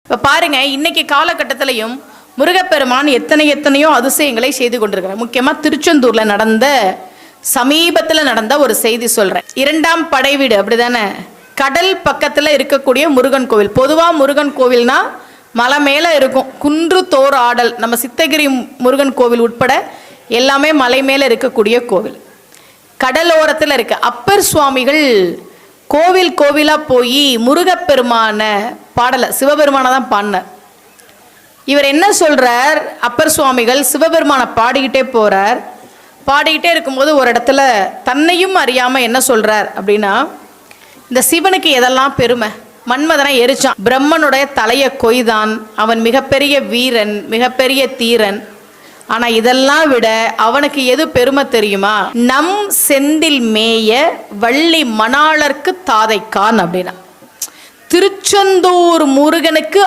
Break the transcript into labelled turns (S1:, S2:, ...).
S1: இப்போ பாருங்க, இன்னைக்கு காலகட்டத்திலையும் முருகப்பெருமான் எத்தனையோ அதிசயங்களை செய்து கொண்டிருக்கிறார். முக்கியமாக திருச்செந்தூரில் நடந்த சமீபத்தில் நடந்த ஒரு செய்தி சொல்கிறேன். 2ஆம் படை வீடு அப்படிதானே, கடல் பக்கத்தில் இருக்கக்கூடிய முருகன் கோவில். பொதுவாக முருகன் கோவில்னா மலை மேலே இருக்கும், குன்று தோறு ஆடல். நம்ம சித்தகிரி முருகன் கோவில் உட்பட எல்லாமே மலை மேலே இருக்கக்கூடிய கோவில், கடலோரத்தில் இருக்கு. அப்பர் சுவாமிகள் கோவிலாக போய் முருகப்பெருமான பாடலை, சிவபெருமானை தான் பாடினார். இவர் என்ன சொல்கிறார், அப்பர் சுவாமிகள் சிவபெருமானை பாடிக்கிட்டே போகிறார். பாடிக்கிட்டே இருக்கும்போது ஒரு இடத்துல தன்னையும் அறியாமல் என்ன சொல்கிறார் அப்படின்னா, இந்த சிவனுக்கு எதெல்லாம் பெருமை, மன்மதனை எரிச்சான், பிரம்மனுடைய தலையை கொய்தான், அவன் மிகப்பெரிய வீரன், மிகப்பெரிய தீரன். ஆனால் இதெல்லாம் விட அவனுக்கு எது பெருமை தெரியுமா, நம் செந்தில் மேய வள்ளி மணாளர்க்கு தாதைக்கான் அப்படின்னா, திருச்செந்தூர் முருகனுக்கு